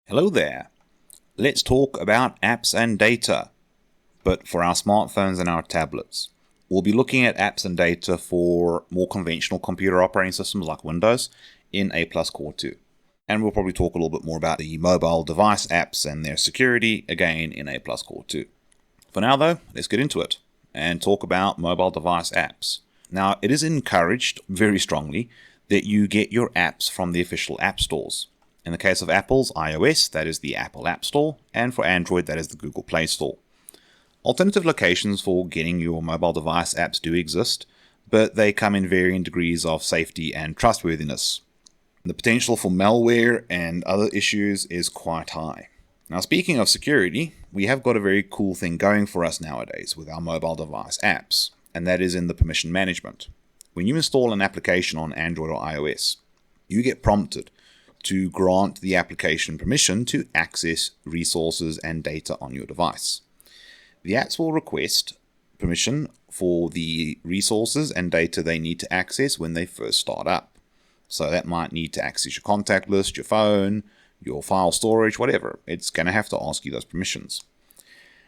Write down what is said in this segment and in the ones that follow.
Hello there. Let's talk about apps and data, but for our smartphones and our tablets. We'll be looking at apps and data for more conventional computer operating systems like Windows in A Core 2. And we'll probably talk a little bit more about the mobile device apps and their security, again in A Core 2. For now though, let's get into it and talk about mobile device apps. Now, it is encouraged very strongly that you get your apps from the official app stores. In the case of Apple's iOS, that is the Apple App Store, and for Android, that is the Google Play Store. Alternative locations for getting your mobile device apps do exist, but they come in varying degrees of safety and trustworthiness. The potential for malware and other issues is quite high. Now, speaking of security, we have got a very cool thing going for us nowadays with our mobile device apps, and that is in the permission management. When you install an application on Android or iOS, you get prompted to grant the application permission to access resources and data on your device. The apps will request permission for the resources and data they need to access when they first start up. So that might need to access your contact list, your phone, your file storage, whatever. It's going to have to ask you those permissions.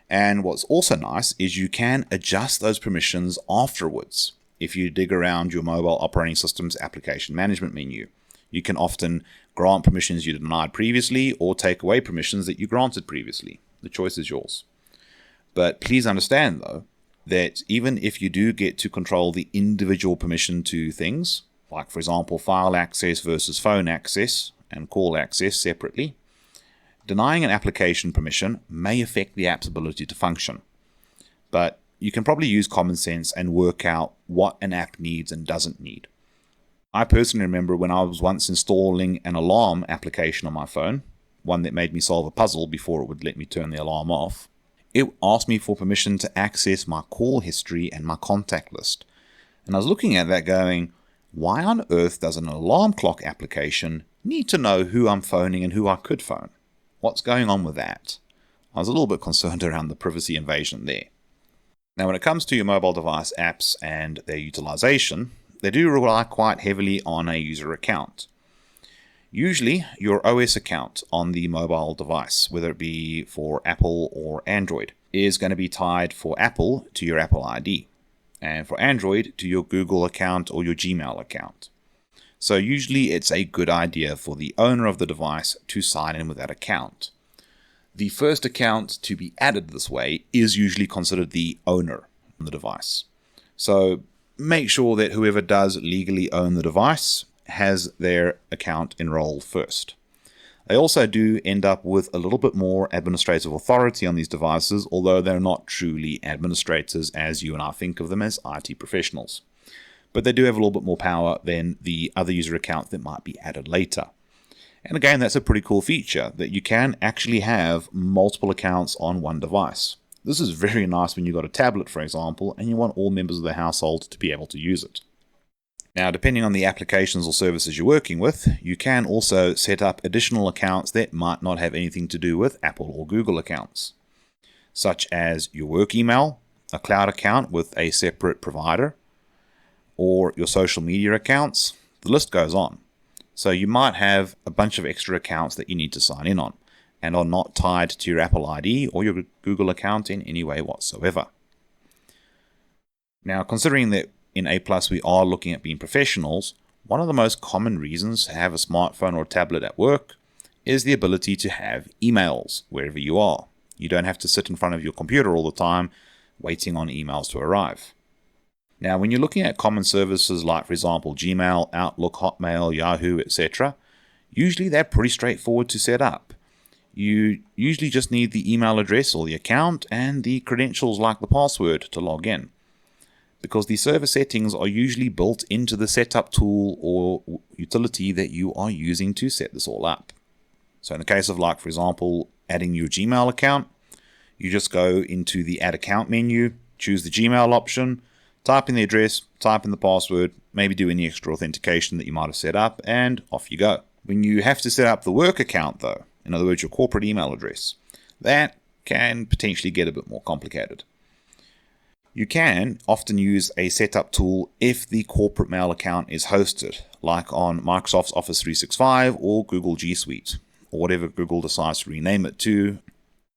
And what's also nice is you can adjust those permissions afterwards. If you dig around your mobile operating system's application management menu, you can often grant permissions you denied previously or take away permissions that you granted previously. The choice is yours. But please understand, though, that even if you do get to control the individual permission to things, like, for example, file access versus phone access and call access separately, denying an application permission may affect the app's ability to function. But you can probably use common sense and work out what an app needs and doesn't need. I personally remember when I was once installing an alarm application on my phone, one that made me solve a puzzle before it would let me turn the alarm off. It asked me for permission to access my call history and my contact list. And I was looking at that going, why on earth does an alarm clock application need to know who I'm phoning and who I could phone? What's going on with that? I was a little bit concerned around the privacy invasion there. Now, when it comes to your mobile device apps and their utilization, they do rely quite heavily on a user account. Usually, your OS account on the mobile device, whether it be for Apple or Android, is going to be tied for Apple to your Apple ID, and for Android to your Google account or your Gmail account. So usually it's a good idea for the owner of the device to sign in with that account. The first account to be added this way is usually considered the owner of the device. So make sure that whoever does legally own the device has their account enrolled first. They also do end up with a little bit more administrative authority on these devices, although they're not truly administrators as you and I think of them as IT professionals. But they do have a little bit more power than the other user account that might be added later. And again, that's a pretty cool feature, that you can actually have multiple accounts on one device. This is very nice when you've got a tablet, for example, and you want all members of the household to be able to use it. Now, depending on the applications or services you're working with, you can also set up additional accounts that might not have anything to do with Apple or Google accounts, such as your work email, a cloud account with a separate provider, or your social media accounts. The list goes on. So you might have a bunch of extra accounts that you need to sign in on and are not tied to your Apple ID or your Google account in any way whatsoever. Now, considering that in A+, we are looking at being professionals, one of the most common reasons to have a smartphone or a tablet at work is the ability to have emails wherever you are. You don't have to sit in front of your computer all the time waiting on emails to arrive. Now, when you're looking at common services like, for example, Gmail, Outlook, Hotmail, Yahoo, etc., usually they're pretty straightforward to set up. You usually just need the email address or the account and the credentials like the password to log in, because the server settings are usually built into the setup tool or utility that you are using to set this all up. So in the case of, like, for example, adding your Gmail account, you just go into the Add Account menu, choose the Gmail option, type in the address, type in the password, maybe do any extra authentication that you might have set up, and off you go. When you have to set up the work account, though, in other words, your corporate email address, that can potentially get a bit more complicated. You can often use a setup tool if the corporate mail account is hosted, like on Microsoft's Office 365 or Google G Suite. or whatever Google decides to rename it to.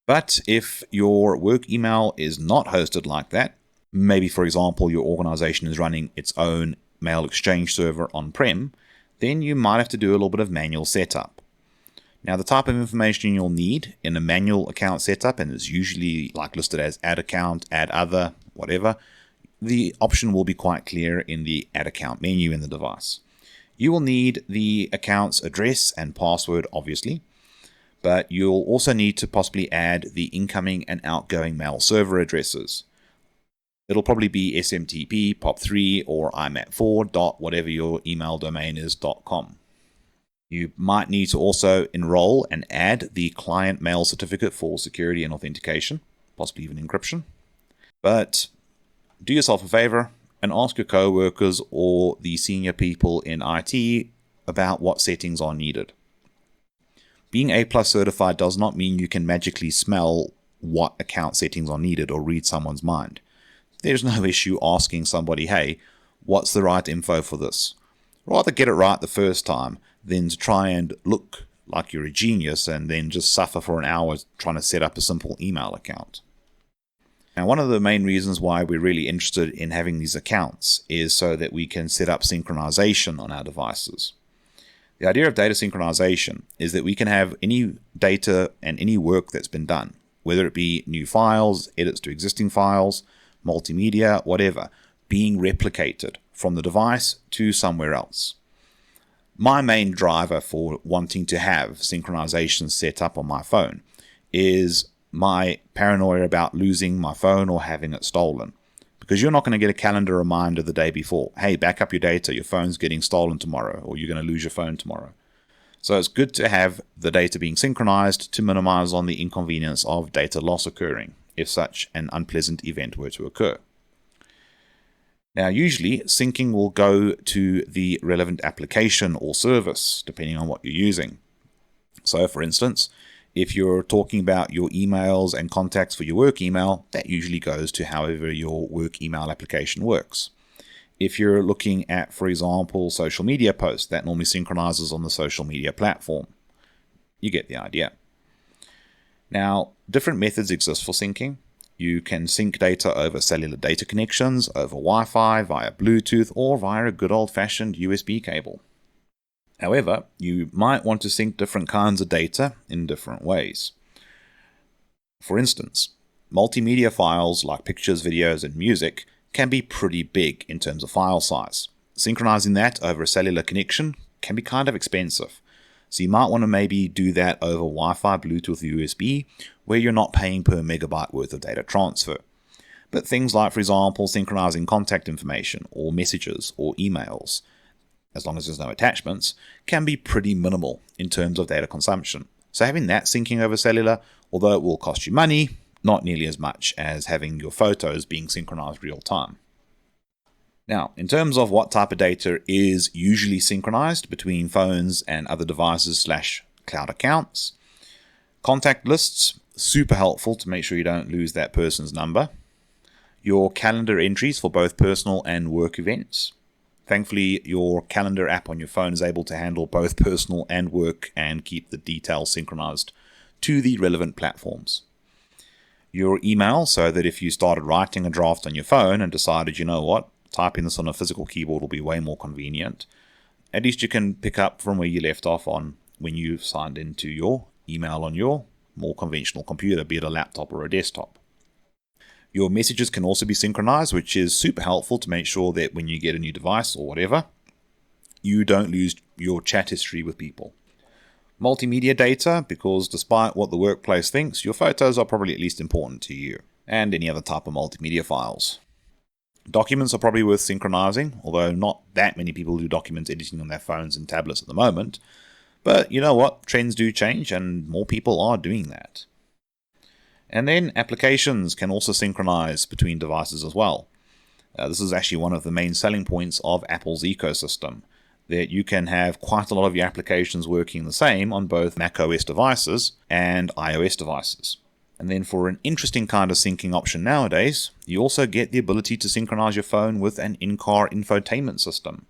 But if your work email is not hosted like that, maybe for example your organization is running its own mail exchange server on-prem, then you might have to do a little bit of manual setup. Now, the type of information you'll need in a manual account setup, and it's usually like listed as add account, add other, whatever, the option will be quite clear in the add account menu in the device. You will need the account's address and password, obviously, but you'll also need to possibly add the incoming and outgoing mail server addresses. It'll probably be SMTP, POP3, or IMAP4. Whatever your email domain is .com. You might need to also enroll and add the client mail certificate for security and authentication, possibly even encryption. But do yourself a favor and ask your co-workers or the senior people in IT about what settings are needed. Being A+ certified does not mean you can magically smell what account settings are needed or read someone's mind. There's no issue asking somebody, hey, what's the right info for this? Rather get it right the first time than to try and look like you're a genius and then just suffer for an hour trying to set up a simple email account. Now, one of the main reasons why we're really interested in having these accounts is so that we can set up synchronization on our devices. The idea of data synchronization is that we can have any data and any work that's been done, whether it be new files, edits to existing files, multimedia, whatever, being replicated from the device to somewhere else. My main driver for wanting to have synchronization set up on my phone is my paranoia about losing my phone or having it stolen. Because you're not going to get a calendar reminder the day before, hey, back up your data, your phone's getting stolen tomorrow, or you're going to lose your phone tomorrow. So it's good to have the data being synchronized to minimize on the inconvenience of data loss occurring, if such an unpleasant event were to occur. Now, usually, syncing will go to the relevant application or service, depending on what you're using. So, for instance, if you're talking about your emails and contacts for your work email, that usually goes to however your work email application works. If you're looking at, for example, social media posts, that normally synchronizes on the social media platform. You get the idea. Now, different methods exist for syncing. You can sync data over cellular data connections, over Wi-Fi, via Bluetooth, or via a good old-fashioned USB cable. However, you might want to sync different kinds of data in different ways. For instance, multimedia files like pictures, videos, and music can be pretty big in terms of file size. Synchronizing that over a cellular connection can be kind of expensive. So you might want to maybe do that over Wi-Fi, Bluetooth, USB, where you're not paying per megabyte worth of data transfer. But things like, for example, synchronizing contact information or messages or emails, as long as there's no attachments, can be pretty minimal in terms of data consumption. So having that syncing over cellular, although it will cost you money, not nearly as much as having your photos being synchronized real time. Now, in terms of what type of data is usually synchronized between phones and other devices / cloud accounts, contact lists, super helpful to make sure you don't lose that person's number. Your calendar entries for both personal and work events. Thankfully, your calendar app on your phone is able to handle both personal and work and keep the details synchronized to the relevant platforms. Your email, so that if you started writing a draft on your phone and decided, you know what, typing this on a physical keyboard will be way more convenient, at least you can pick up from where you left off on when you signed into your email on your more conventional computer, be it a laptop or a desktop. Your messages can also be synchronized, which is super helpful to make sure that when you get a new device or whatever, you don't lose your chat history with people. Multimedia data, because despite what the workplace thinks, your photos are probably at least important to you, and any other type of multimedia files. Documents are probably worth synchronizing, although not that many people do document editing on their phones and tablets at the moment. But you know what? Trends do change, and more people are doing that. And then applications can also synchronize between devices as well. This is actually one of the main selling points of Apple's ecosystem, that you can have quite a lot of your applications working the same on both macOS devices and iOS devices. And then for an interesting kind of syncing option nowadays, you also get the ability to synchronize your phone with an in-car infotainment system,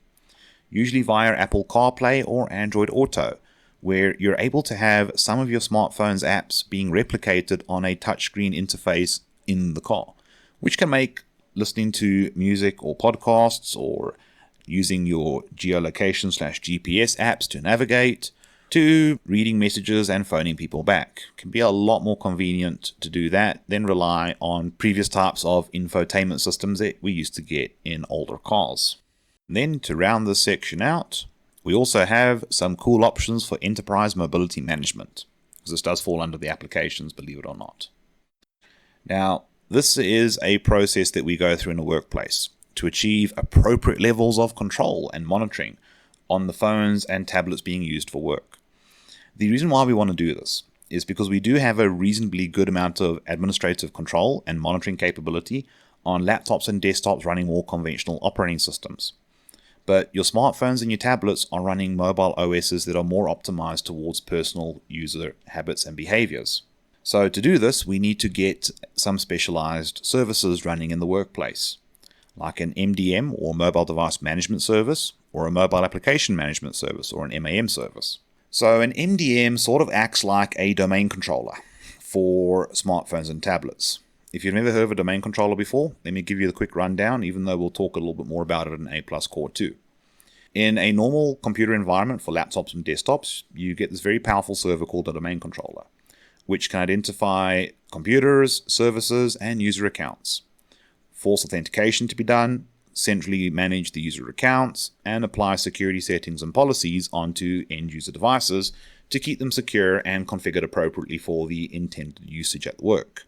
usually via Apple CarPlay or Android Auto, where you're able to have some of your smartphone's apps being replicated on a touchscreen interface in the car, which can make listening to music or podcasts or using your geolocation/GPS apps to navigate, to reading messages and phoning people back. It can be a lot more convenient to do that than rely on previous types of infotainment systems that we used to get in older cars. And then to round this section out, we also have some cool options for enterprise mobility management, because this does fall under the applications, believe it or not. Now, this is a process that we go through in the workplace to achieve appropriate levels of control and monitoring on the phones and tablets being used for work. The reason why we want to do this is because we do have a reasonably good amount of administrative control and monitoring capability on laptops and desktops running more conventional operating systems. But your smartphones and your tablets are running mobile OSs that are more optimized towards personal user habits and behaviors. So to do this, we need to get some specialized services running in the workplace, like an MDM or mobile device management service, or a mobile application management service, or an MAM service. So an MDM sort of acts like a domain controller for smartphones and tablets. If you've never heard of a domain controller before, let me give you the quick rundown, even though we'll talk a little bit more about it in A+ Core 2. In a normal computer environment for laptops and desktops, you get this very powerful server called a domain controller, which can identify computers, services, and user accounts, force authentication to be done, centrally manage the user accounts, and apply security settings and policies onto end-user devices to keep them secure and configured appropriately for the intended usage at work.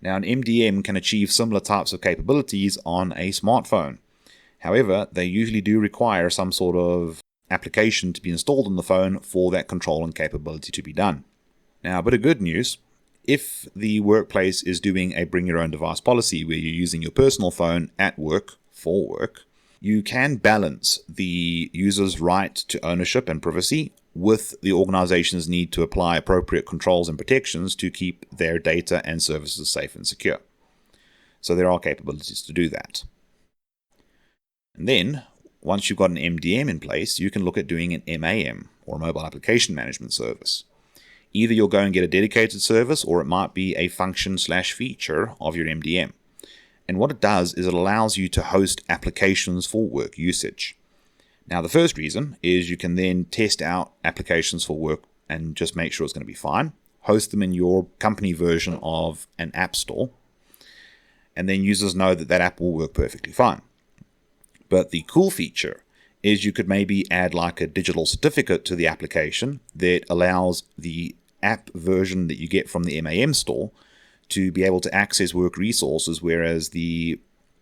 Now, an MDM can achieve similar types of capabilities on a smartphone. However, they usually do require some sort of application to be installed on the phone for that control and capability to be done. Now, a bit of good news. If the workplace is doing a bring your own device policy where you're using your personal phone at work for work, you can balance the user's right to ownership and privacy with the organization's need to apply appropriate controls and protections to keep their data and services safe and secure. So there are capabilities to do that. And then, once you've got an MDM in place, you can look at doing an MAM, or a mobile application management service. Either you'll go and get a dedicated service, or it might be a function/feature of your MDM. And what it does is it allows you to host applications for work usage. Now, the first reason is you can then test out applications for work and just make sure it's going to be fine. Host them in your company version of an app store, and then users know that that app will work perfectly fine. But the cool feature is you could maybe add like a digital certificate to the application that allows the app version that you get from the MAM store to be able to access work resources, whereas the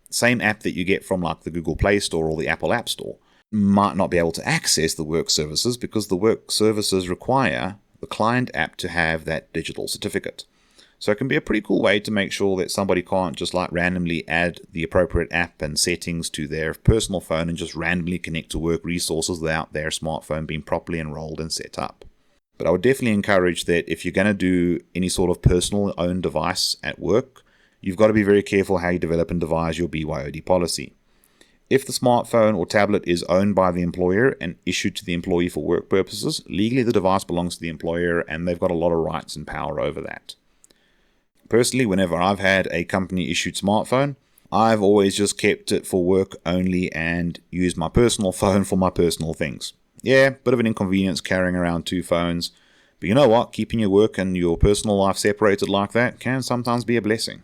same app that you get from like the Google Play Store or the Apple App Store might not be able to access the work services because the work services require the client app to have that digital certificate. So it can be a pretty cool way to make sure that somebody can't just like randomly add the appropriate app and settings to their personal phone and just randomly connect to work resources without their smartphone being properly enrolled and set up. But I would definitely encourage that if you're going to do any sort of personal owned device at work, you've got to be very careful how you develop and devise your BYOD policy. If the smartphone or tablet is owned by the employer and issued to the employee for work purposes, legally the device belongs to the employer and they've got a lot of rights and power over that. Personally, whenever I've had a company-issued smartphone, I've always just kept it for work only and used my personal phone for my personal things. Yeah, bit of an inconvenience carrying around two phones, but you know what? Keeping your work and your personal life separated like that can sometimes be a blessing.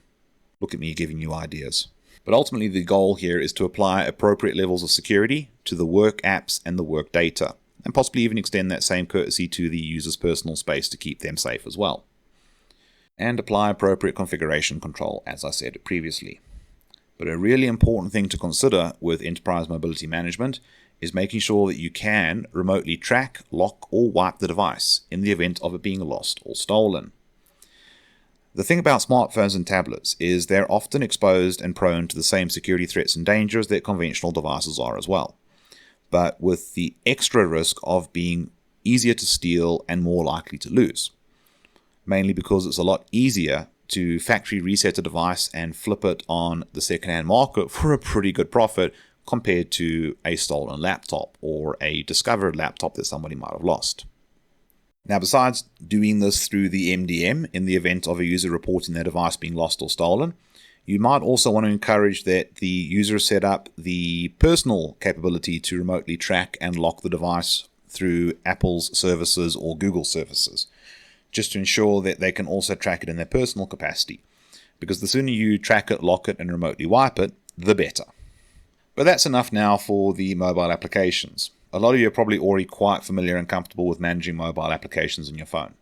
Look at me giving you ideas. But ultimately, the goal here is to apply appropriate levels of security to the work apps and the work data, and possibly even extend that same courtesy to the user's personal space to keep them safe as well. And apply appropriate configuration control, as I said previously. But a really important thing to consider with enterprise mobility management is making sure that you can remotely track, lock, or wipe the device in the event of it being lost or stolen. The thing about smartphones and tablets is they're often exposed and prone to the same security threats and dangers that conventional devices are as well, but with the extra risk of being easier to steal and more likely to lose. Mainly because it's a lot easier to factory reset a device and flip it on the secondhand market for a pretty good profit compared to a stolen laptop or a discovered laptop that somebody might have lost. Now, besides doing this through the MDM in the event of a user reporting their device being lost or stolen, you might also want to encourage that the user set up the personal capability to remotely track and lock the device through Apple's services or Google services, just to ensure that they can also track it in their personal capacity. Because the sooner you track it, lock it, and remotely wipe it, the better. But that's enough now for the mobile applications. A lot of you are probably already quite familiar and comfortable with managing mobile applications in your phone.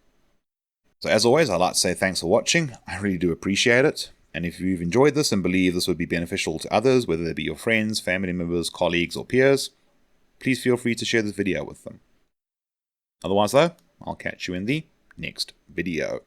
So as always, I'd like to say thanks for watching. I really do appreciate it. And if you've enjoyed this and believe this would be beneficial to others, whether they be your friends, family members, colleagues, or peers, please feel free to share this video with them. Otherwise though, I'll catch you in the next video.